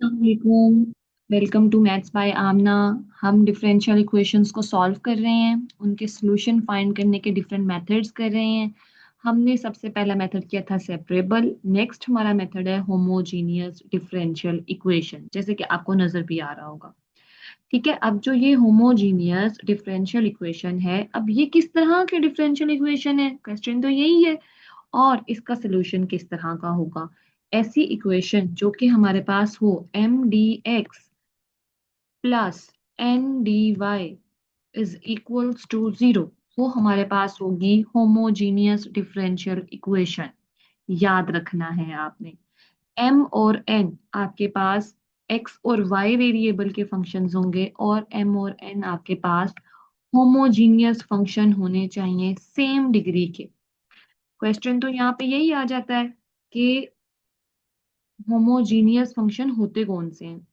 वालेकुम। Welcome to maths by आमना। हम differential equations को सॉल्व कर रहे हैं, उनके सॉल्यूशन फाइंड करने के डिफरेंट मेथड्स कर रहे हैं। हमने सबसे पहला मेथड किया था सेपरेबल। नेक्स्ट हमारा मेथड है होमोजीनियस डिफरेंशियल इक्वेशन, जैसे कि आपको नजर भी आ रहा होगा। ठीक है, अब जो ये होमोजीनियस डिफरेंशियल इक्वेशन है, अब ये किस तरह के डिफरेंशियल इक्वेशन है, क्वेश्चन तो यही है। और इसका सलूशन किस तरह का होगा। ऐसी इक्वेशन जो कि हमारे पास हो M D X plus N D Y is equals to zero, वो हमारे पास होगी होमोजीनियस डिफरेंशियल इक्वेशन। याद रखना है आपने, एम और एन आपके पास एक्स और वाई वेरिएबल के फंक्शंस होंगे, और एम और एन आपके पास होमोजीनियस फंक्शन होने चाहिए सेम डिग्री के। क्वेश्चन तो यहाँ पे यही आ जाता है कि होमोजीनियस फंक्शन होते कौन से हैं।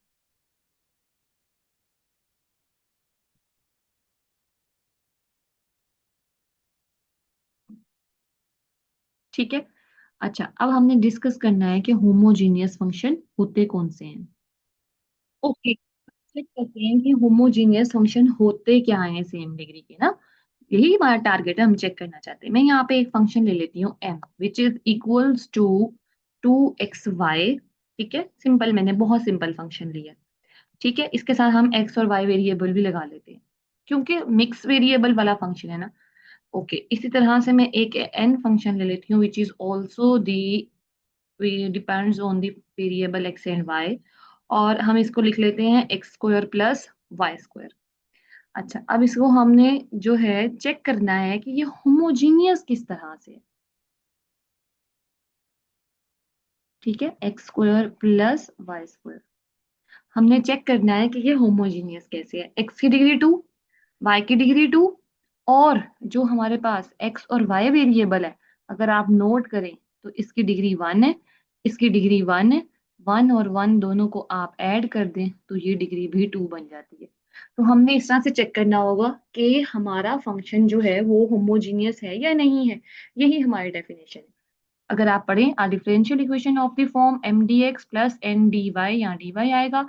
ठीक है। अच्छा, अब हमने डिस्कस करना है कि होमोजीनियस फंक्शन होते कौन से हैं। ओके, चेक करते हैं कि होमोजीनियस फंक्शन होते क्या हैं सेम डिग्री के ना। यही हमारा टारगेट है, हम चेक करना चाहते हैं। मैं यहाँ पे एक फंक्शन ले लेती हूँ m which is equals to 2xy। ठीक है, सिंपल, मैंने बहुत सिंपल फंक्शन लिया। ठीक है, इसके साथ हम x और y वेरिएबल भी लगा लेते हैं, क्योंकि मिक्स वेरिएबल वाला फंक्शन है ना। ओके, इसी तरह से मैं एक n फंक्शन ले लेती हूँ which is also the depends on the variable x and y, और हम इसको लिख लेते हैं X square plus Y square. अच्छा, अब इसको हमने जो है चेक करना है कि ये होमोजीनियस किस तरह से है। ठीक है, X square plus Y square, हमने चेक करना है कि ये होमोजीनियस कैसे है। एक्स की डिग्री 2, वाई की डिग्री 2, और जो हमारे पास एक्स और वाई वेरिएबल है, अगर आप नोट करें तो इसकी डिग्री 1 है, इसकी डिग्री 1 है। 1 और 1 दोनों को आप ऐड कर दें तो ये डिग्री भी 2 बन जाती है। तो हमने इस तरह से चेक करना होगा कि हमारा फंक्शन जो है वो होमोजीनियस है या नहीं है। यही हमारी डेफिनेशन है। अगर आप पढ़ें, a differential equation of the form M D X plus N D Y, यहाँ डी वाई आएगा।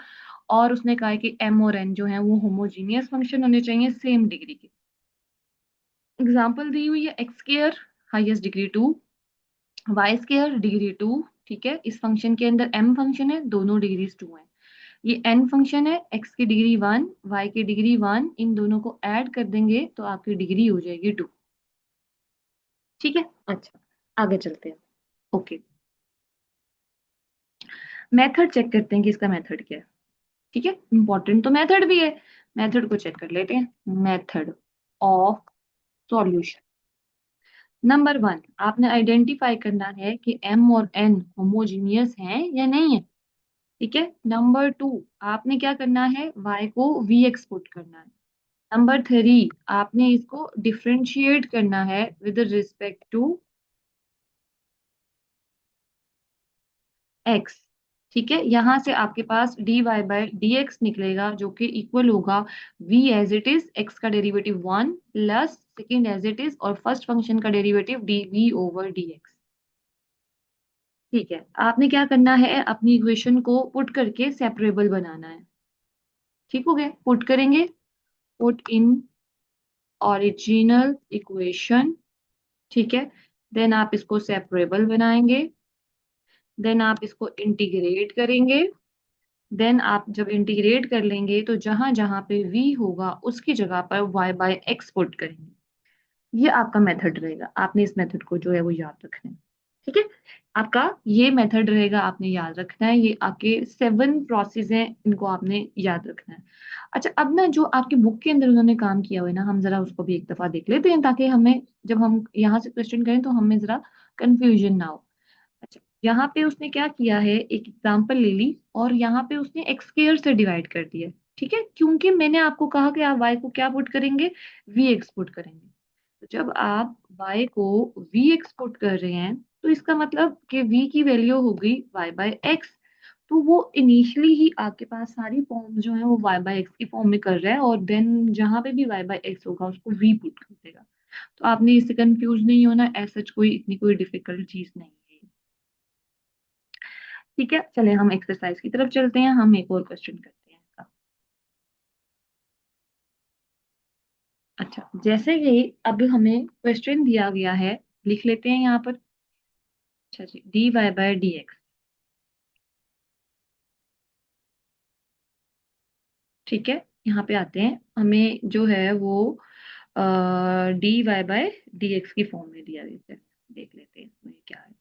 और उसने कहा है कि एम और एन जो है वो होमोजीनियस फंक्शन होने चाहिए सेम डिग्री के। एग्जाम्पल दी हुई है X square highest degree 2, Y square degree 2। ठीक है, इस फंक्शन के अंदर एम फंक्शन है, दोनों डिग्रीज 2 है। ये एन फंक्शन है, एक्स की डिग्री 1, वाई की डिग्री 1, इन दोनों को ऐड कर देंगे तो आपकी डिग्री हो जाएगी 2। ठीक है। अच्छा, आगे चलते हैं। ओके, मेथड चेक करते हैं कि इसका मेथड क्या है। ठीक है, इंपॉर्टेंट तो मेथड भी है। मेथड को चेक कर लेते हैं। Method of solution. नंबर 1, आपने आइडेंटिफाई करना है कि एम और एन होमोजीनियस हैं या नहीं है। ठीक है। नंबर 2, आपने क्या करना है, y को v एक्सपोर्ट करना है। नंबर 3, आपने इसको डिफरेंशिएट करना है विद रिस्पेक्ट टू x। ठीक है, यहां से आपके पास dy बाय डी एक्स निकलेगा, जो कि इक्वल होगा v as it is, x का derivative 1 plus second as it is, और फर्स्ट फंक्शन का डेरिवेटिव dv ओवर dx। ठीक है, आपने क्या करना है, अपनी इक्वेशन को पुट करके सेपरेबल बनाना है। ठीक हो गया, पुट करेंगे। Put in original equation. ठीक है, देन आप इसको सेपरेबल बनाएंगे। देन आप इसको इंटीग्रेट करेंगे। देन आप जब इंटीग्रेट कर लेंगे तो जहां जहां पे v होगा उसकी जगह पर y बाय एक्स पुट करेंगे। ये आपका मेथड रहेगा, आपने इस मेथड को जो है वो याद रखना है। ठीक है, आपका ये मेथड रहेगा, आपने याद रखना है। ये आपके 7 प्रोसेस हैं, इनको आपने याद रखना है। अच्छा, अब ना जो आपकी बुक के अंदर उन्होंने काम किया हुआ है ना, हम जरा उसको भी एक दफा देख लेते हैं, ताकि हमें जब हम यहाँ से क्वेश्चन करें तो हमें जरा कंफ्यूजन ना हो। अच्छा, यहाँ पे उसने क्या किया है, एक एग्जांपल ले ली और यहाँ पे उसने एक्स स्क्वायर से डिवाइड कर दिया। ठीक है, क्योंकि मैंने आपको कहा कि आप y को क्या पुट करेंगे, v एक्सपोर्ट करेंगे। तो जब आप y को v एक्सपोर्ट कर रहे हैं तो इसका मतलब कि v की वैल्यू होगी y बाय एक्स। तो वो इनिशियली ही आपके पास सारी फॉर्म जो है वो y बाय एक्स की फॉर्म में कर रहा है, और देन जहां पे भी y बाय एक्स होगा उसको v पुट कर देगा। तो आपने इससे कंफ्यूज नहीं होना, ऐसा कोई इतनी कोई डिफिकल्ट चीज नहीं है। ठीक है, चले हम एक्सरसाइज की तरफ चलते हैं, हम एक और क्वेश्चन करते हैं इसका। अच्छा, जैसे कि अब हमें क्वेश्चन दिया गया है, लिख लेते हैं यहाँ पर। अच्छा जी, D Y by D X. ठीक है, यहाँ पे आते हैं, हमें जो है वो D Y by D X की फॉर्म में दिया गया है। देख लेते हैं इसमें क्या है।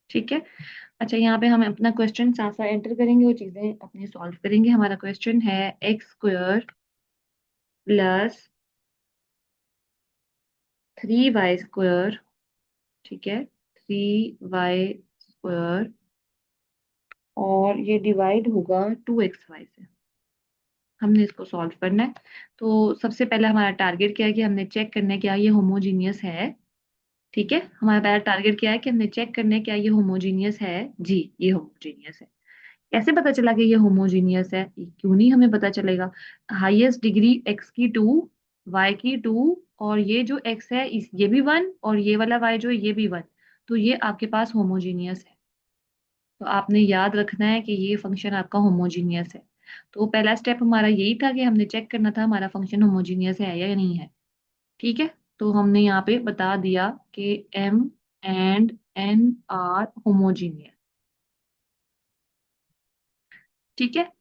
ठीक है। अच्छा, यहाँ पे हम अपना क्वेश्चन साथ साथ एंटर करेंगे, वो चीजें अपनी सॉल्व करेंगे। हमारा क्वेश्चन है X square plus 3y square. ठीक है, 3y स्क्वायर, और ये डिवाइड होगा 2xy से। हमने इसको सॉल्व करना है। तो सबसे पहले हमारा टारगेट क्या है कि हमने चेक करना है क्या ये होमोजीनियस है। ठीक है, हमारा पहला टारगेट क्या है कि हमने चेक करना है क्या ये होमोजीनियस है। जी, ये होमोजीनियस है। कैसे पता चला कि ये होमोजीनियस है, ये क्यों नहीं हमें पता चलेगा। हाईएस्ट डिग्री एक्स की 2, वाई की 2, और ये जो एक्स है ये भी 1, और ये वाला वाई जो है ये भी 1। तो ये आपके पास होमोजीनियस है। तो आपने याद रखना है कि ये फंक्शन आपका होमोजीनियस है। तो पहला स्टेप हमारा यही था कि हमने चेक करना था हमारा फंक्शन होमोजीनियस है या नहीं है। ठीक है, तो हमने यहाँ पे बता दिया कि M and N are homogeneous. ठीक है,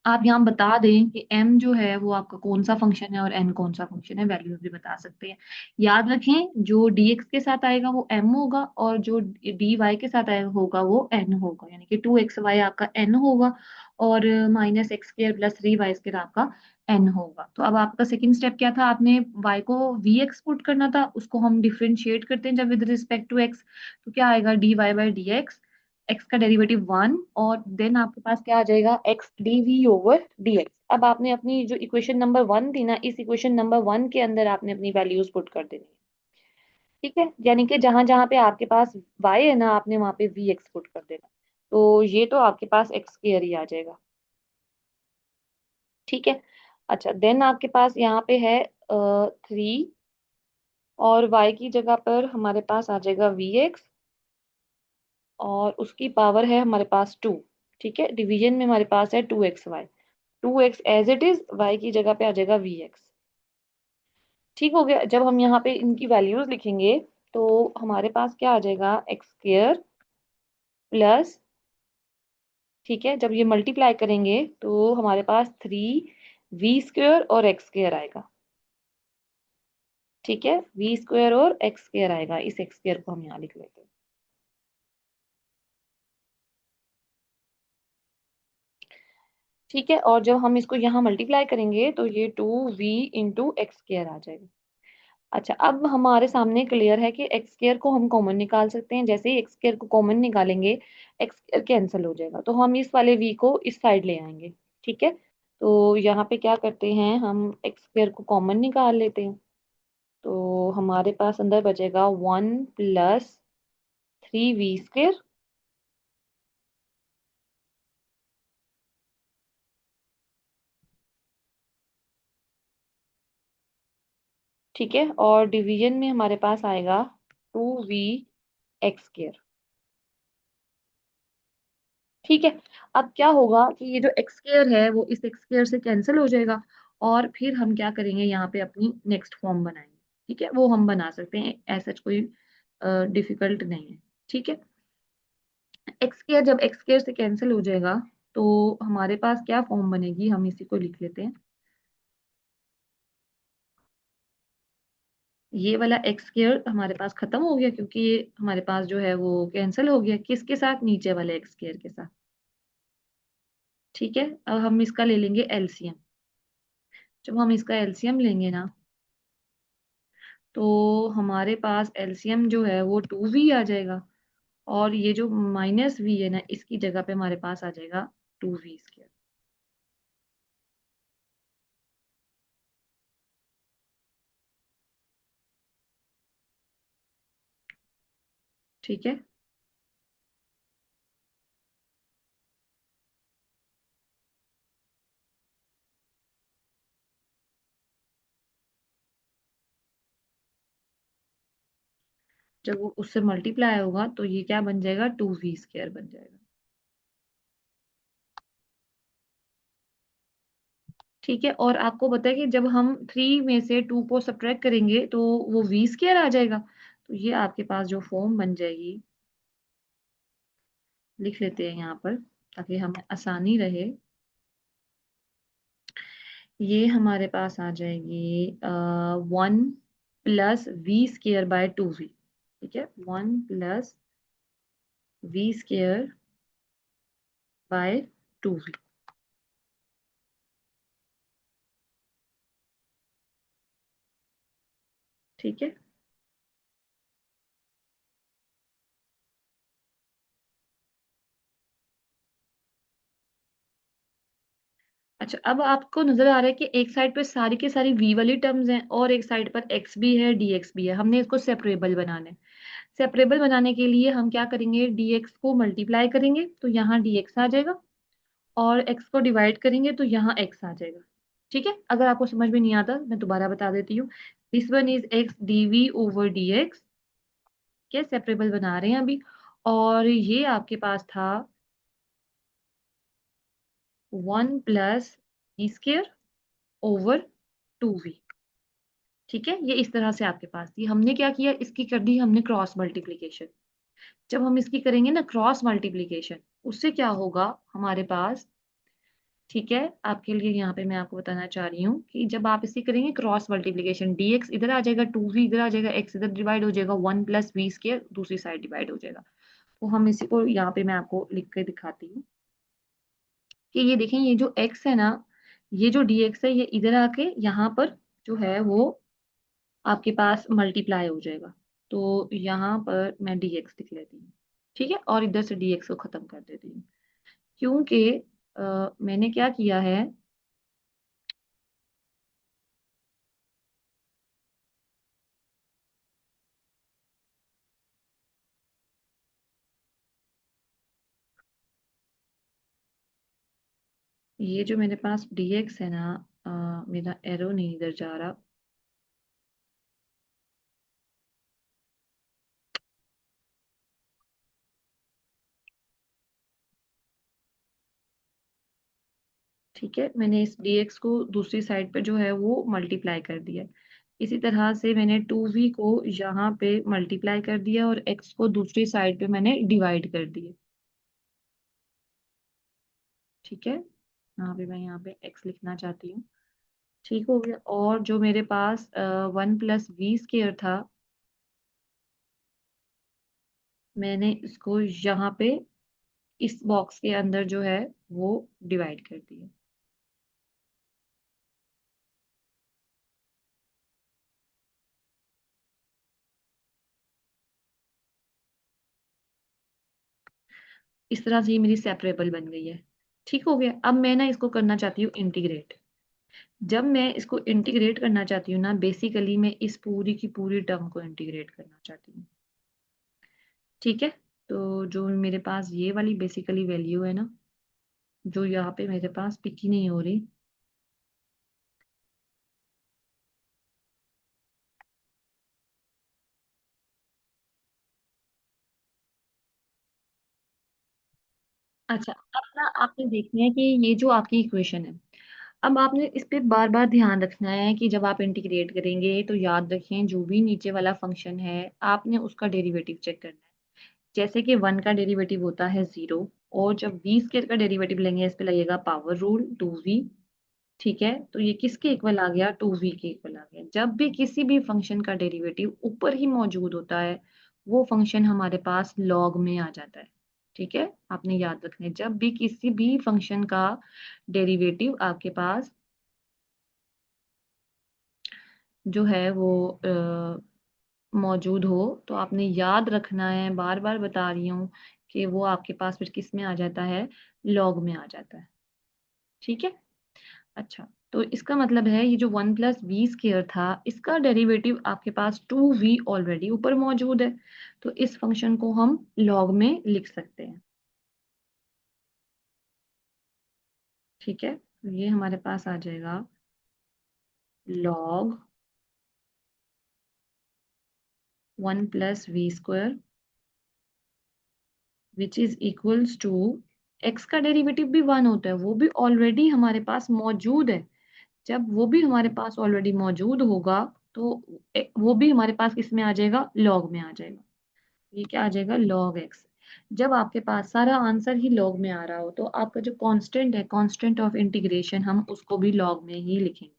आप यहाँ बता दें कि m जो है वो आपका कौन सा फंक्शन है और n कौन सा फंक्शन है, वैल्यूज भी बता सकते हैं। याद रखें, जो dx के साथ आएगा वो m होगा, और जो dy के साथ आएगा होगा वो n होगा, यानी कि 2xy आपका n होगा, और -x² प्लस 3y² आपका n होगा। तो अब आपका सेकंड स्टेप क्या था, आपने y को vx पुट करना था, उसको हम डिफरेंशिएट करते हैं जब विद रिस्पेक्ट टू x। तो क्या आएगा, dy बाई डी एक्स का डेरिवेटिव 1, और देन आपके पास क्या आ जाएगा, X D V over D X. अब आपने अपनी जो इक्वेशन नंबर 1 थी ना, इस इक्वेशन नंबर 1 के अंदर आपने अपनी वैल्यूज पुट कर देनी है। ठीक है, यानी कि जहां जहां पे आपके पास y है ना, आपने वहां पे वी एक्स पुट कर देना। तो ये तो आपके पास एक्स स्क्वायर ही आ जाएगा। ठीक है। अच्छा, देन आपके पास यहाँ पे है 3, और y की जगह पर हमारे पास आ जाएगा वी एक्स, और उसकी पावर है हमारे पास 2। ठीक है, डिवीजन में हमारे पास है 2xy। 2x as it is, y की जगह पे आ जाएगा वी एक्स। ठीक हो गया। जब हम यहाँ पे इनकी वैल्यूज लिखेंगे तो हमारे पास क्या आ जाएगा, एक्स स्क्र प्लस, ठीक है, जब ये मल्टीप्लाई करेंगे तो हमारे पास 3v² और x² आएगा। ठीक है, v² और x² आएगा, इस x² को हम यहाँ लिख लेते हैं। ठीक है, और जब हम इसको यहाँ मल्टीप्लाई करेंगे तो ये 2v इंटू x² आ जाएगा। अच्छा, अब हमारे सामने क्लियर है कि एक्स स्क्र को हम कॉमन निकाल सकते हैं। जैसे ही एक्स स्क्र को कॉमन निकालेंगे, एक्स स्क्र कैंसिल हो जाएगा, तो हम इस वाले v को इस साइड ले आएंगे। ठीक है, तो यहाँ पे क्या करते हैं, हम एक्स स्क्र को कॉमन निकाल लेते हैं। तो हमारे पास अंदर बचेगा 1 + 3v²। ठीक है, और डिवीजन में हमारे पास आएगा 2v(x²). ठीक है, अब क्या होगा कि ये जो एक्स स्क्र है वो इस एक्स स्क्र से कैंसिल हो जाएगा, और फिर हम क्या करेंगे, यहाँ पे अपनी नेक्स्ट फॉर्म बनाएंगे। ठीक है, वो हम बना सकते हैं, ऐसा कोई डिफिकल्ट नहीं है। ठीक है, एक्स स्क्र जब एक्स स्क्र से कैंसिल हो जाएगा तो हमारे पास क्या फॉर्म बनेगी, हम इसी को लिख लेते हैं। ये वाला एक्स स्क्र हमारे पास खत्म हो गया, क्योंकि ये हमारे पास जो है वो कैंसिल हो गया, किसके साथ, नीचे वाले एक्स स्क्र के साथ। ठीक है, अब हम इसका ले लेंगे एलसीएम। जब हम इसका एलसीएम लेंगे ना, तो हमारे पास एलसीएम जो है वो 2v आ जाएगा, और ये जो -v है ना, इसकी जगह पे हमारे पास आ जाएगा 2v²। ठीक है, जब वो उससे मल्टीप्लाई होगा तो ये क्या बन जाएगा, 2v² बन जाएगा। ठीक है, और आपको पता है कि जब हम 3 में से 2 को सब्ट्रैक्ट करेंगे तो वो v² आ जाएगा। तो ये आपके पास जो फॉर्म बन जाएगी, लिख लेते हैं यहाँ पर ताकि हमें आसानी रहे। ये हमारे पास आ जाएगी 1 + v² / 2v। ठीक है, 1 + v² / 2v। ठीक है। अच्छा, अब आपको नजर आ रहा है कि एक साइड पे सारी की सारी v वाली टर्म्स हैं और एक साइड पर x भी है, dx भी है। हमने इसको सेपरेबल बनाना है। सेपरेबल बनाने के लिए हम क्या करेंगे, dx को मल्टीप्लाई करेंगे तो यहाँ dx आ जाएगा, और x को डिवाइड करेंगे तो यहाँ x आ जाएगा। ठीक है, अगर आपको समझ में नहीं आता मैं दोबारा बता देती हूँ। This one is x dv/dx। क्या सेपरेबल बना रहे हैं अभी। और ये आपके पास था 1 + v² / 2v। ठीक है, ये इस तरह से आपके पास थी। हमने क्या किया, इसकी कर दी हमने क्रॉस मल्टीप्लीकेशन। जब हम इसकी करेंगे ना क्रॉस मल्टीप्लीकेशन, उससे क्या होगा हमारे पास। ठीक है, आपके लिए यहाँ पे मैं आपको बताना चाह रही हूँ कि जब आप इसकी करेंगे क्रॉस मल्टीप्लीकेशन, dx इधर आ जाएगा, 2v इधर आ जाएगा, x इधर डिवाइड हो जाएगा, 1 + v² दूसरी साइड डिवाइड हो जाएगा। तो हम इसी को यहाँ पे मैं आपको लिख के दिखाती हूँ कि ये देखें, ये जो x है ना, ये जो dx है ये इधर आके यहाँ पर जो है वो आपके पास मल्टीप्लाई हो जाएगा। तो यहाँ पर मैं dx लिख लेती हूँ। ठीक है, और इधर से dx को खत्म कर देती हूँ, क्योंकि मैंने क्या किया है, ये जो मेरे पास dx है ना, मेरा एरो नहीं इधर जा रहा। ठीक है, मैंने इस dx को दूसरी साइड पे जो है वो मल्टीप्लाई कर दिया। इसी तरह से मैंने 2v को यहाँ पे मल्टीप्लाई कर दिया और x को दूसरी साइड पे मैंने डिवाइड कर दिया। ठीक है, यहाँ पे मैं यहाँ पे x लिखना चाहती हूँ। ठीक हो गया, और जो मेरे पास 1 + v² था, मैंने इसको यहाँ पे इस बॉक्स के अंदर जो है वो डिवाइड कर दिया। इस तरह से ये मेरी सेपरेबल बन गई है। ठीक हो गया, अब मैं ना इसको करना चाहती हूँ इंटीग्रेट। जब मैं इसको इंटीग्रेट करना चाहती हूँ ना, बेसिकली मैं इस पूरी की पूरी टर्म को इंटीग्रेट करना चाहती हूँ। ठीक है, तो जो मेरे पास ये वाली बेसिकली वैल्यू है ना, जो यहाँ पे मेरे पास पिक ही नहीं हो रही। अच्छा, अब ना आपने देखना है कि ये जो आपकी इक्वेशन है, अब आपने इस पे बार बार ध्यान रखना है कि जब आप इंटीग्रेट करेंगे तो याद रखें जो भी नीचे वाला फंक्शन है आपने उसका डेरिवेटिव चेक करना है। जैसे कि 1 का डेरिवेटिव होता है 0, और जब v² का डेरिवेटिव लेंगे इस पे लगेगा पावर रूल 2v। ठीक है, तो ये किसके इक्वल आ गया, 2v के इक्वल आ गया। जब भी किसी भी फंक्शन का डेरिवेटिव ऊपर ही मौजूद होता है वो फंक्शन हमारे पास लॉग में आ जाता है। ठीक है, आपने याद रखना है जब भी किसी भी फंक्शन का डेरिवेटिव आपके पास जो है वो मौजूद हो, तो आपने याद रखना है, बार बार बता रही हूँ कि वो आपके पास फिर किस में आ जाता है, लॉग में आ जाता है। ठीक है। अच्छा, तो इसका मतलब है ये जो 1 + v² था इसका डेरिवेटिव आपके पास 2v ऑलरेडी ऊपर मौजूद है, तो इस फंक्शन को हम लॉग में लिख सकते हैं। ठीक है, तो ये हमारे पास आ जाएगा log 1 + v² which is equals to, X का डेरिवेटिव भी 1 होता है, वो भी ऑलरेडी हमारे पास मौजूद है। जब वो भी हमारे पास ऑलरेडी मौजूद होगा तो वो भी हमारे पास किस में आ जाएगा, लॉग में आ जाएगा। ये क्या आ जाएगा, लॉग एक्स। जब आपके पास सारा आंसर ही लॉग में आ रहा हो तो आपका जो कांस्टेंट है, कांस्टेंट ऑफ इंटीग्रेशन, हम उसको भी लॉग में ही लिखेंगे।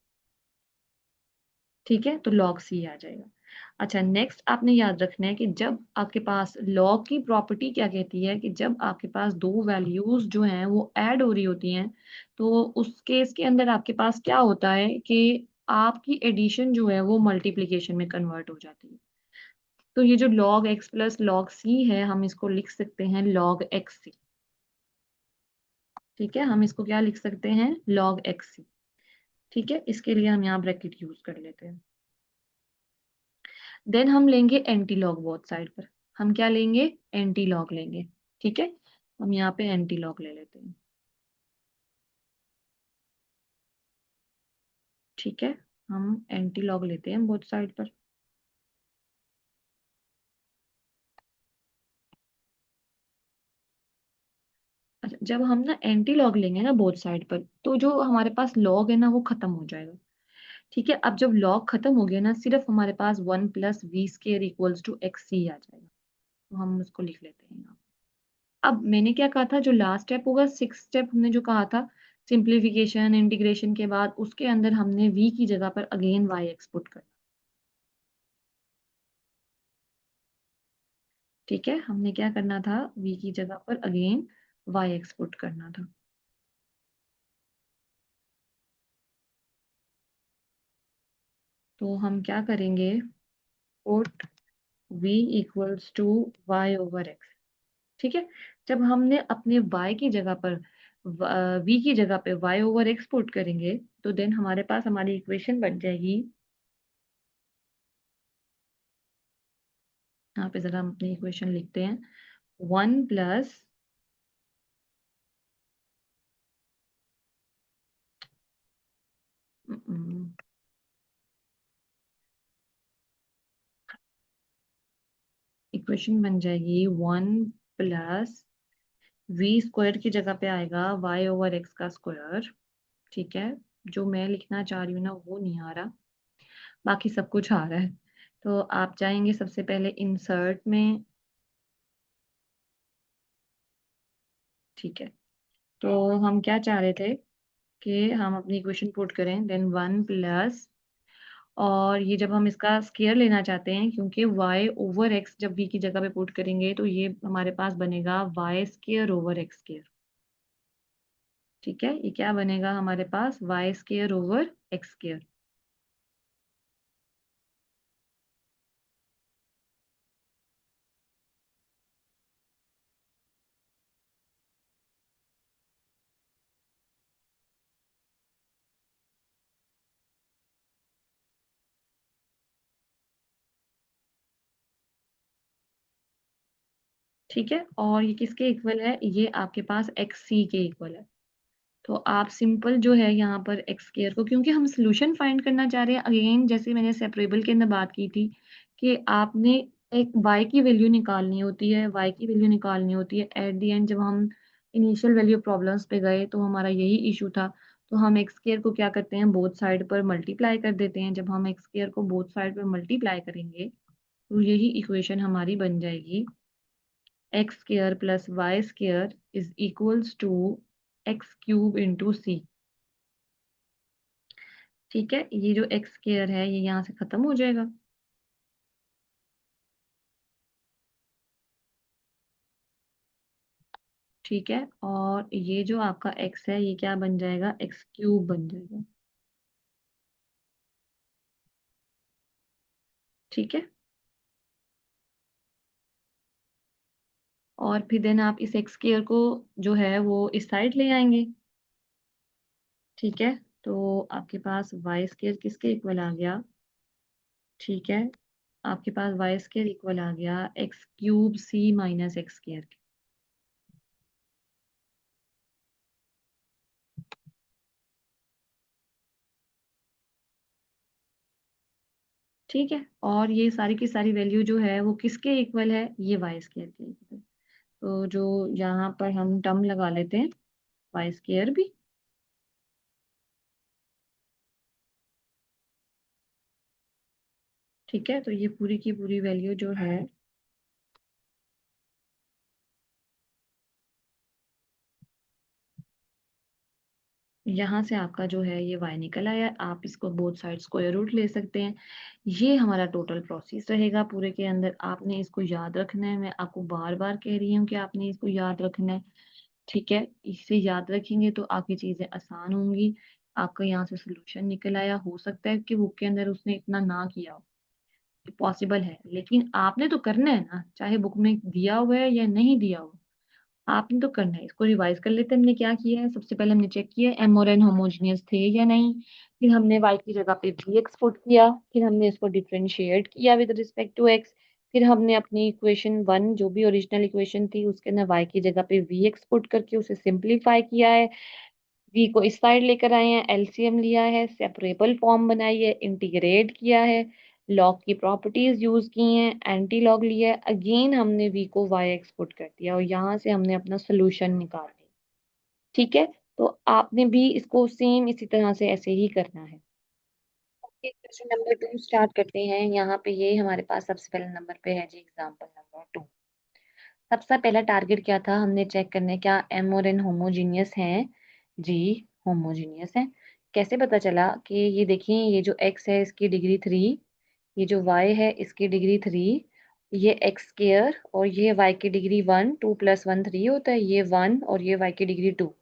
ठीक है, तो लॉग सी आ जाएगा। अच्छा, नेक्स्ट आपने याद रखना है कि जब आपके पास लॉग की प्रॉपर्टी क्या कहती है कि जब आपके पास दो वैल्यूज जो हैं वो ऐड हो रही होती हैं, तो उस केस के अंदर आपके पास क्या होता है कि आपकी एडिशन जो है वो मल्टीप्लिकेशन में कन्वर्ट हो जाती है। तो ये जो log x plus log c है, हम इसको लिख सकते हैं log xc। ठीक है, हम इसको क्या लिख सकते हैं, log xc। ठीक है, इसके लिए हम यहाँ ब्रैकेट यूज कर लेते हैं। देन हम लेंगे एंटी लॉग बोथ साइड पर। हम क्या लेंगे, एंटी लॉग लेंगे। ठीक है, हम यहाँ पे एंटी लॉग ले लेते हैं। ठीक है, हम एंटी लॉग लेते हैं बोथ साइड पर। अच्छा, जब हम ना एंटी लॉग लेंगे ना बोथ साइड पर, तो जो हमारे पास लॉग है ना वो खत्म हो जाएगा। ठीक है, अब जब लॉग खत्म हो गया ना, सिर्फ हमारे पास 1 + v² इक्वल्स टू एक्स सी आ जाएगा। तो हम उसको लिख लेते हैं यहाँ। अब मैंने क्या कहा था, जो लास्ट स्टेप होगा, 6 स्टेप हमने जो कहा था, सिंप्लीफिकेशन इंटीग्रेशन के बाद उसके अंदर हमने v की जगह पर अगेन y एक्सपुट करना। ठीक है, हमने क्या करना था, v की जगह पर अगेन y एक्सपुट करना था। तो हम क्या करेंगे, put v equals to y/x। ठीक है, जब हमने अपने y की जगह पर v की जगह पे y/x पुट करेंगे, तो देन हमारे पास हमारी इक्वेशन बन जाएगी। यहाँ पे जरा हम अपनी इक्वेशन लिखते हैं। 1 + इक्वेशन बन जाएगी 1 + v² की जगह पे आएगा y/x का स्क्वायर। ठीक है, जो मैं लिखना चाह रही हूँ ना वो नहीं आ रहा, बाकी सब कुछ आ रहा है। तो आप जाएंगे सबसे पहले इंसर्ट में। ठीक है, तो हम क्या चाह रहे थे कि हम अपनी इक्वेशन पुट करें, देन 1 + और ये जब हम इसका स्केयर लेना चाहते हैं, क्योंकि y/x जब v की जगह पे पुट करेंगे तो ये हमारे पास बनेगा y² / x²। ठीक है, ये क्या बनेगा हमारे पास, y² / x²। ठीक है, और ये किसके इक्वल है, ये आपके पास xc के इक्वल है। तो आप सिंपल जो है यहाँ पर x² को, क्योंकि हम सोल्यूशन फाइंड करना चाह रहे हैं, अगेन जैसे मैंने सेपरेबल के अंदर बात की थी कि आपने एक y की वैल्यू निकालनी होती है, y की वैल्यू निकालनी होती है एट द एंड। जब हम इनिशियल वैल्यू प्रॉब्लम्स पे गए तो हमारा यही इशू था। तो हम x² को क्या करते हैं, बोथ साइड पर मल्टीप्लाई कर देते हैं। जब हम x² को बोथ साइड पर मल्टीप्लाई करेंगे तो यही इक्वेशन हमारी बन जाएगी, x² + y² is equals to x³ into C. ठीक है, ये जो x² है ये यहाँ से खत्म हो जाएगा। ठीक है, और ये जो आपका x है ये क्या बन जाएगा, x³ बन जाएगा। ठीक है, और फिर देन आप इस x² को जो है वो इस साइड ले आएंगे। ठीक है, तो आपके पास y² किसके इक्वल आ गया, ठीक है, आपके पास y² इक्वल आ गया x³ c - x²। ठीक है, और ये सारी की सारी वैल्यू जो है वो किसके इक्वल है, ये वाई स्क्वायर के इक्वल। तो जो यहाँ पर हम टर्म लगा लेते हैं वाई स्क्वायर भी, ठीक है। तो ये पूरी की पूरी वैल्यू जो है, यहाँ से आपका जो है ये y निकल आया। आप इसको बोथ साइड स्क्वायर रूट ले सकते हैं। ये हमारा टोटल प्रोसेस रहेगा पूरे के अंदर। आपने इसको याद रखना है, मैं आपको बार बार कह रही हूँ कि आपने इसको याद रखना है, ठीक है। इसे याद रखेंगे तो आपकी चीजें आसान होंगी। आपका यहाँ से सोल्यूशन निकल आया, हो सकता है कि बुक के अंदर उसने इतना ना किया हो, पॉसिबल है, लेकिन आपने तो करना है ना, चाहे बुक में दिया हुआ है या नहीं दिया हुआ, आपने तो करना है। इसको रिवाइज कर लेते हैं। हमने क्या किया है, सबसे पहले हमने चेक किया एम और एन होमोजीनियस थे या नहीं। फिर हमने वाई की जगह पे वी एक्स पुट किया। फिर हमने इसको डिफरेंशिएट किया विद रिस्पेक्ट टू एक्स। फिर हमने अपनी इक्वेशन वन जो भी ओरिजिनल इक्वेशन थी उसके अंदर वाई की जगह पे वी एक्स पुट करके उसे सिंप्लीफाई किया है। वी को इस साइड लेकर आए हैं, एलसीएम लिया है, सेपरेबल फॉर्म बनाई है, इंटीग्रेट किया है, लॉग की प्रॉपर्टीज यूज की हैं, एंटी लॉग लिया है, अगेन हमने वी को वाई एक्स पुट कर दिया और यहाँ से हमने अपना सोल्यूशन निकाल लिया, ठीक है। तो आपने भी इसको सेम इसी तरह से ऐसे ही करना है। क्वेश्चन नंबर टू स्टार्ट करते हैं। यहाँ पे ये हमारे पास सबसे पहले नंबर पे है जी, एग्जाम्पल नंबर टू। सबसे पहला टारगेट क्या था, हमने चेक करना है क्या एम और एन होमोजीनियस हैं। जी, होमोजीनियस है। कैसे पता चला कि ये देखिए, ये जो एक्स है इसकी डिग्री थ्री, ये जो वाई है इसकी डिग्री थ्री, ये एक्स स्केयर और ये वाई की degree one, two plus one three होता है, ये वन और ये वाई की degree two,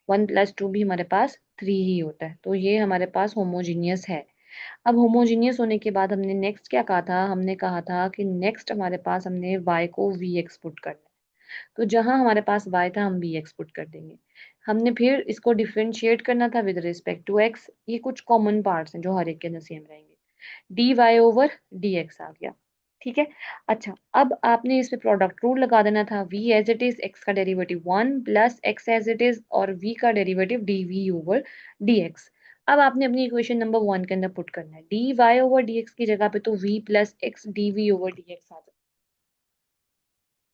one plus two भी हमारे पास थ्री ही होता है। तो ये हमारे पास होमोजीनियस है। अब होमोजीनियस होने के बाद हमने नेक्स्ट क्या कहा था, हमने कहा था कि नेक्स्ट हमारे पास हमने वाई को वी एक्स पुट करना है। तो जहां हमारे पास y था हम वी एक्स पुट कर देंगे। हमने फिर इसको डिफरेंशिएट करना था विद रिस्पेक्ट टू x। ये कुछ कॉमन पार्ट्स हैं जो हर एक के अंदर सेम रहेंगे। D Y over D X आ गया, ठीक है। अच्छा, अब आपने इस पे प्रोडक्ट रूल लगा देना था। v as it is, x का derivative one plus x as it is और v का derivative D V over D X. अब आपने अपनी इक्वेशन नंबर वन के अंदर पुट करना है। D Y over D X की जगह पे तो v plus X D V over D X आ जाए।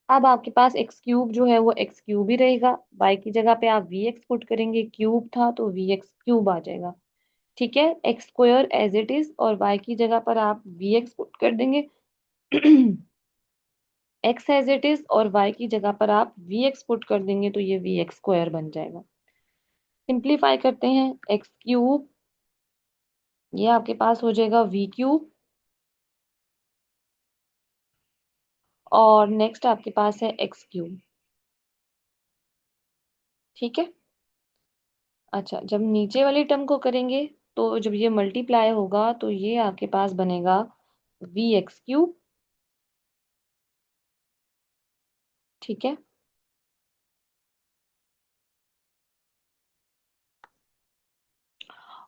अब आपके पास एक्स क्यूब जो है वो एक्स क्यूब ही रहेगा। वाई की जगह पे आप वी एक्स पुट करेंगे, क्यूब था तो वी एक्स क्यूब आ जाएगा, ठीक है। X square as it is और वाई की जगह पर आप वी एक्स पुट कर देंगे। एक्स एज इट इज और वाई की जगह पर आप वी एक्स पुट कर देंगे तो ये वी एक्स स्क्वायर बन जाएगा। सिंप्लीफाई करते हैं, एक्स क्यूब, ये आपके पास हो जाएगा वी क्यूब, और नेक्स्ट आपके पास है एक्स क्यूब, ठीक है। अच्छा, जब नीचे वाली टर्म को करेंगे तो जब ये मल्टीप्लाई होगा तो ये आपके पास बनेगा वी एक्स क्यूब, ठीक है।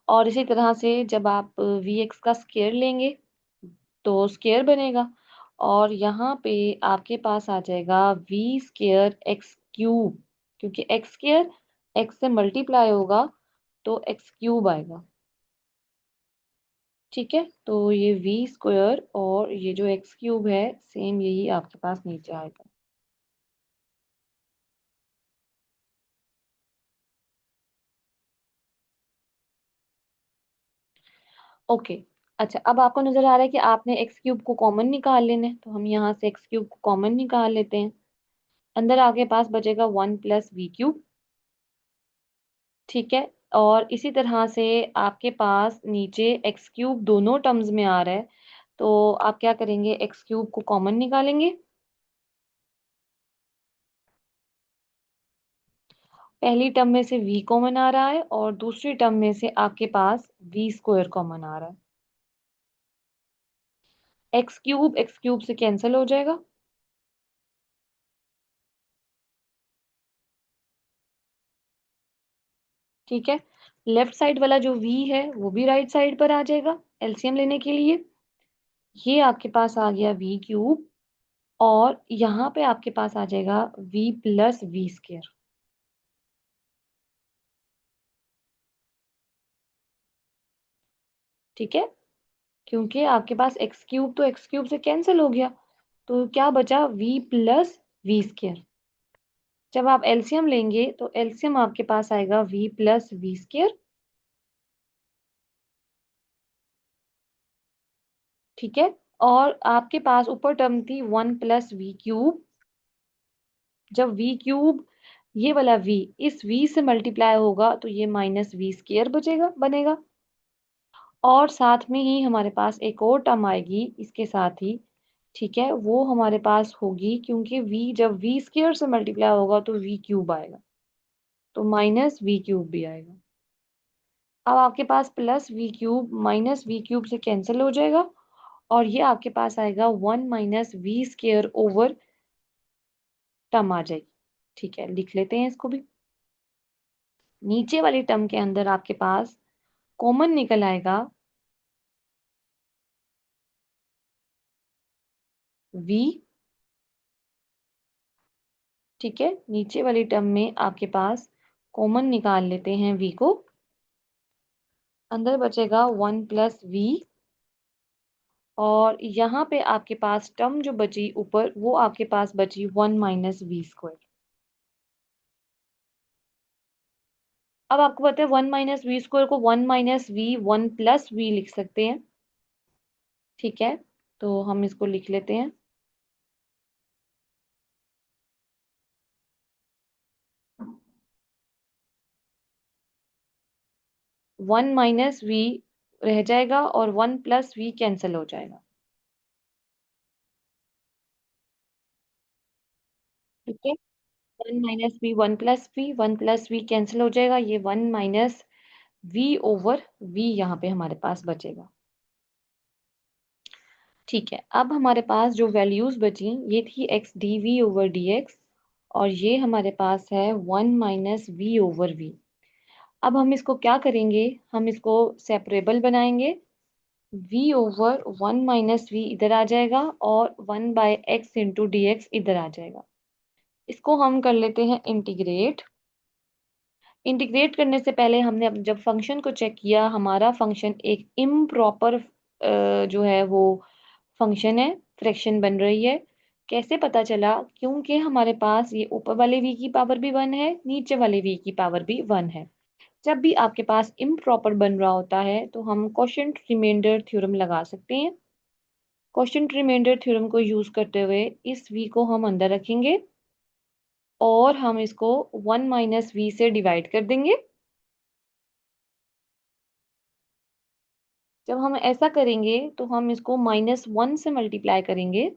और इसी तरह से जब आप वी एक्स का स्केयर लेंगे तो स्केयर बनेगा, और यहाँ पे आपके पास आ जाएगा वी स्केयर एक्स क्यूब, क्योंकि एक्स स्केयर एक्स से मल्टीप्लाई होगा तो एक्स क्यूब आएगा, ठीक है। तो ये वी स्क्वायर और ये जो एक्स क्यूब है सेम यही आपके पास नीचे आएगा। ओके। अच्छा, अब आपको नजर आ रहा है कि आपने एक्स क्यूब को कॉमन निकाल लेना है, तो हम यहाँ से एक्स क्यूब को कॉमन निकाल लेते हैं। अंदर आपके पास बचेगा वन प्लस वी क्यूब, ठीक है। और इसी तरह से आपके पास नीचे एक्स क्यूब दोनों टर्म्स में आ रहा है, तो आप क्या करेंगे, एक्स क्यूब को कॉमन निकालेंगे। पहली टर्म में से v कॉमन आ रहा है और दूसरी टर्म में से आपके पास वी स्क्वायर कॉमन आ रहा है। एक्स क्यूब से कैंसिल हो जाएगा, ठीक है। लेफ्ट साइड वाला जो v है वो भी राइट साइड पर आ जाएगा एलसीएम लेने के लिए। ये आपके पास आ गया वी क्यूब, और यहाँ पे आपके पास आ जाएगा v प्लस वी स्क्वायर, ठीक है। क्योंकि आपके पास एक्स क्यूब तो एक्स क्यूब से कैंसिल हो गया, तो क्या बचा v प्लस वी स्क्र। जब आप एलसीएम लेंगे तो एलसीएम आपके पास आएगा v प्लस वी स्क्र। ठीक है। और आपके पास ऊपर टर्म थी 1 + v³। जब v³ ये वाला v इस v से मल्टीप्लाई होगा तो ये -v² बनेगा। और साथ में ही हमारे पास एक और टर्म आएगी इसके साथ ही। ठीक है, वो हमारे पास होगी, क्योंकि v जब v² से मल्टीप्लाई होगा तो v³ आएगा, तो -v³ भी आएगा। अब आपके पास +v³ -v³ से कैंसिल हो जाएगा, और ये आपके पास आएगा 1 - v² टर्म आ जाएगी। ठीक है, लिख लेते हैं इसको भी। नीचे वाली टर्म के अंदर आपके पास कॉमन निकल आएगा v। ठीक है, नीचे वाली टर्म में आपके पास कॉमन निकाल लेते हैं v को। अंदर बचेगा 1 + v, और यहाँ पे आपके पास टर्म जो बची ऊपर वो आपके पास बची 1 - v²। अब आपको पता है 1 - v² को 1 - v 1 + v लिख सकते हैं। ठीक है, तो हम इसको लिख लेते हैं। 1 - v रह जाएगा और 1 + v कैंसिल हो जाएगा। ठीक है, 1 - v 1 + v 1 + v कैंसिल हो जाएगा, ये 1 - v/v यहाँ पे हमारे पास बचेगा। ठीक है, अब हमारे पास जो वैल्यूज बची ये थी x dv/dx, और ये हमारे पास है 1 - v/v। अब हम इसको क्या करेंगे, हम इसको सेपरेबल बनाएंगे। v/1 - v इधर आ जाएगा और 1/x × dx इधर आ जाएगा। इसको हम कर लेते हैं इंटीग्रेट। इंटीग्रेट करने से पहले हमने जब फंक्शन को चेक किया, हमारा फंक्शन एक इम्प्रॉपर जो है वो फंक्शन है, फ्रैक्शन बन रही है। कैसे पता चला? क्योंकि हमारे पास ये ऊपर वाले v की पावर भी 1 है, नीचे वाले v की पावर भी 1 है। जब भी आपके पास इम्प्रॉपर बन रहा होता है तो हम क्वोशिएंट रिमाइंडर थ्योरम लगा सकते हैं। क्वोशिएंट रिमाइंडर थ्योरम को यूज करते हुए इस v को हम अंदर रखेंगे और हम इसको 1 - v से डिवाइड कर देंगे। जब हम ऐसा करेंगे तो हम इसको -1 से मल्टीप्लाई करेंगे।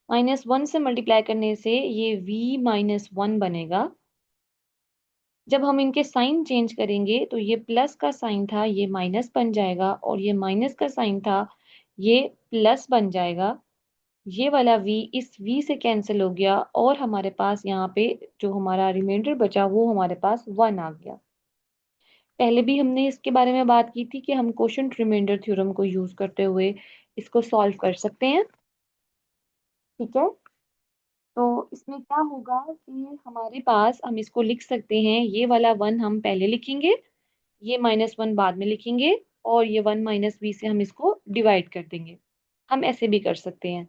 -1 से मल्टीप्लाई करने से ये v-1 बनेगा। जब हम इनके साइन चेंज करेंगे तो ये प्लस का साइन था, ये माइनस बन जाएगा, और ये माइनस का साइन था, ये प्लस बन जाएगा। ये वाला v इस v से कैंसिल हो गया, और हमारे पास यहाँ पे जो हमारा रिमाइंडर बचा वो हमारे पास 1 आ गया। पहले भी हमने इसके बारे में बात की थी कि हम क्वोशिएंट रिमाइंडर थ्योरम को यूज करते हुए इसको सॉल्व कर सकते हैं। ठीक है, तो इसमें क्या होगा कि हमारे पास हम इसको लिख सकते हैं, ये वाला 1 हम पहले लिखेंगे, ये -1 बाद में लिखेंगे, और ये 1 - v से हम इसको डिवाइड कर देंगे। हम ऐसे भी कर सकते हैं।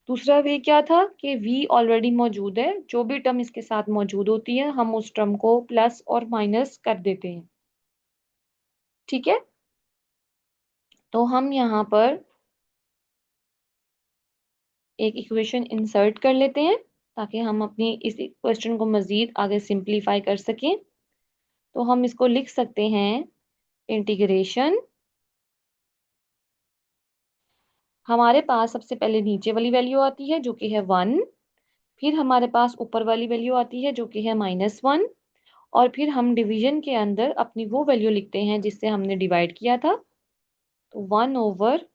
दूसरा वे क्या था कि v ऑलरेडी मौजूद है, जो भी टर्म इसके साथ मौजूद होती है हम उस टर्म को प्लस और माइनस कर देते हैं। ठीक है, तो हम यहाँ पर एक इक्वेशन इंसर्ट कर लेते हैं ताकि हम अपनी इस क्वेश्चन को मजीद आगे सिंप्लीफाई कर सकें। तो हम इसको लिख सकते हैं इंटीग्रेशन। हमारे पास सबसे पहले नीचे वाली वैल्यू आती है जो कि है 1, फिर हमारे पास ऊपर वाली वैल्यू आती है जो कि है -1, और फिर हम डिवीजन के अंदर अपनी वो वैल्यू लिखते हैं जिससे हमने डिवाइड किया था। तो 1/1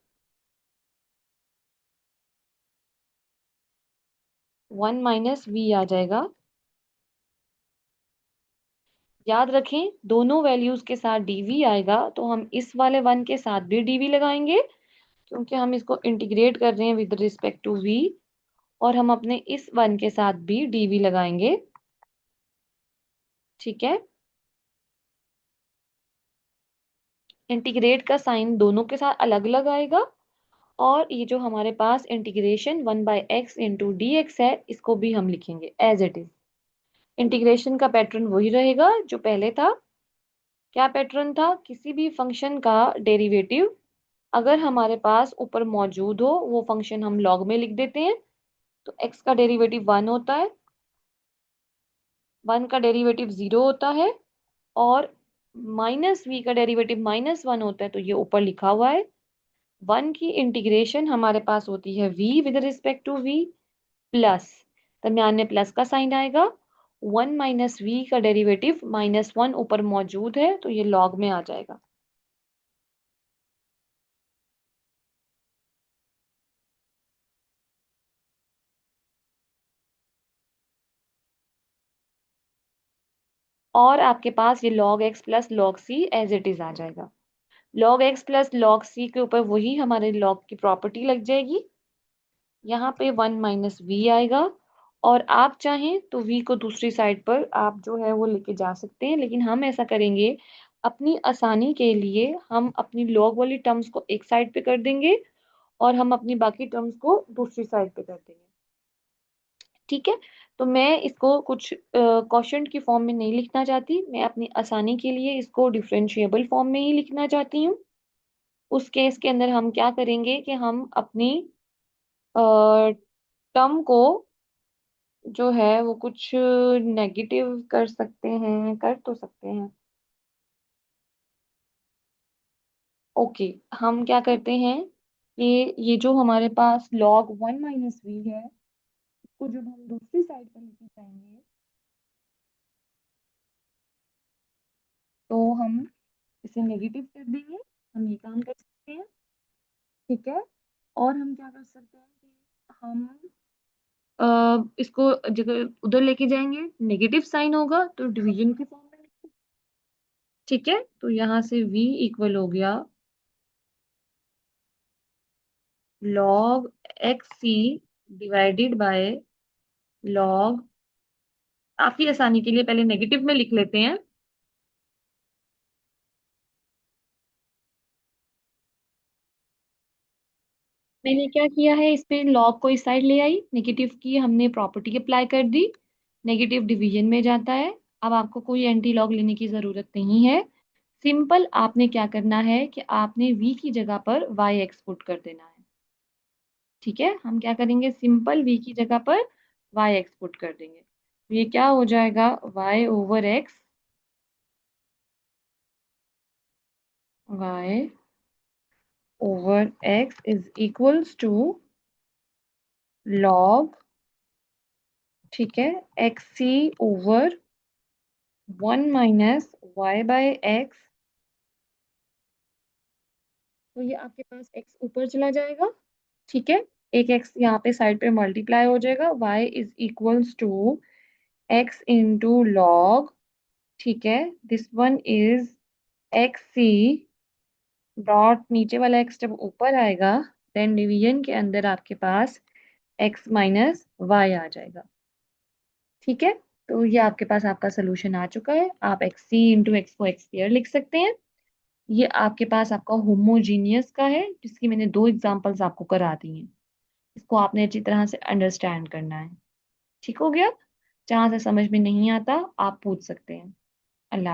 - v आ जाएगा। याद रखें दोनों वैल्यूज के साथ dv आएगा, तो हम इस वाले 1 के साथ भी dv लगाएंगे, क्योंकि हम इसको इंटीग्रेट कर रहे हैं विद रिस्पेक्ट टू v, और हम अपने इस 1 के साथ भी dv लगाएंगे। ठीक है, इंटीग्रेट का साइन दोनों के साथ अलग अलग आएगा, और ये जो हमारे पास इंटीग्रेशन 1/x × dx है, इसको भी हम लिखेंगे एज इट इज। इंटीग्रेशन का पैटर्न वही रहेगा जो पहले था। क्या पैटर्न था? किसी भी फंक्शन का डेरिवेटिव अगर हमारे पास ऊपर मौजूद हो, वो फंक्शन हम लॉग में लिख देते हैं। तो x का डेरिवेटिव 1 होता है, 1 का डेरिवेटिव 0 होता है, और -v का डेरिवेटिव -1 होता है, तो ये ऊपर लिखा हुआ है। 1 की इंटीग्रेशन हमारे पास होती है v with respect to v, plus दरम्यान में प्लस का साइन आएगा। 1 - v का डेरिवेटिव -1 ऊपर मौजूद है, तो ये लॉग में आ जाएगा। और आपके पास ये log x plus log c as it is आ जाएगा। log x plus log c के ऊपर वही हमारे log की प्रॉपर्टी लग जाएगी। यहाँ पे 1 - v आएगा, और आप चाहें तो v को दूसरी साइड पर आप जो है वो लेके जा सकते हैं, लेकिन हम ऐसा करेंगे अपनी आसानी के लिए, हम अपनी log वाली टर्म्स को एक साइड पे कर देंगे और हम अपनी बाकी टर्म्स को दूसरी साइड पे कर देंगे। ठीक है, तो मैं इसको कुछ क्वोशंट की फॉर्म में नहीं लिखना चाहती, मैं अपनी आसानी के लिए इसको डिफरेंशिएबल फॉर्म में ही लिखना चाहती हूँ। उस केस के अंदर हम क्या करेंगे कि हम अपनी टर्म को जो है वो कुछ नेगेटिव कर सकते हैं, कर तो सकते हैं। ओके, हम क्या करते हैं कि ये जो हमारे पास log 1 - v है, इसको जब हम दूसरी साइड पर लेके जाएंगे, तो हम इसे नेगेटिव कर देंगे। हम ये काम कर सकते हैं। ठीक है, और हम क्या कर सकते हैं कि हम इसको जगह उधर लेके जाएंगे, नेगेटिव साइन होगा तो डिवीजन की फॉर्म में लिखेंगे। ठीक है, तो यहाँ से v इक्वल हो गया log xc divided by log, आपकी आसानी के लिए पहले नेगेटिव में लिख लेते हैं। मैंने क्या किया है, इस पे log को इस साइड ले आई, नेगेटिव की हमने प्रॉपर्टी अप्लाई कर दी, नेगेटिव डिवीजन में जाता है। अब आपको कोई एंटी लॉग लेने की जरूरत नहीं है। सिंपल आपने क्या करना है कि आपने v की जगह पर yx पुट कर देना है। ठीक है, हम क्या करेंगे, सिंपल v की जगह पर yx पुट कर देंगे, तो ये क्या हो जाएगा, y/x is equals to log, ठीक है, xc/1 - y/x। तो ये आपके पास x ऊपर चला जाएगा। ठीक है, एक x यहाँ पे साइड पे मल्टीप्लाई हो जाएगा, y is equals to x into log, ठीक है, this one is X C dot, नीचे वाला x जब ऊपर आएगा, देन डिवीजन के अंदर आपके पास x माइनस वाई आ जाएगा। ठीक है, तो ये आपके पास आपका सोल्यूशन आ चुका है। आप एक्स सी इंटू एक्स को एक्स स्क्वायर लिख सकते हैं। ये आपके पास आपका होमोजीनियस का है, जिसकी मैंने दो एग्जांपल्स आपको करा दी हैं। इसको आपने अच्छी तरह से अंडरस्टैंड करना है। ठीक हो गया? जहां से समझ में नहीं आता आप पूछ सकते हैं।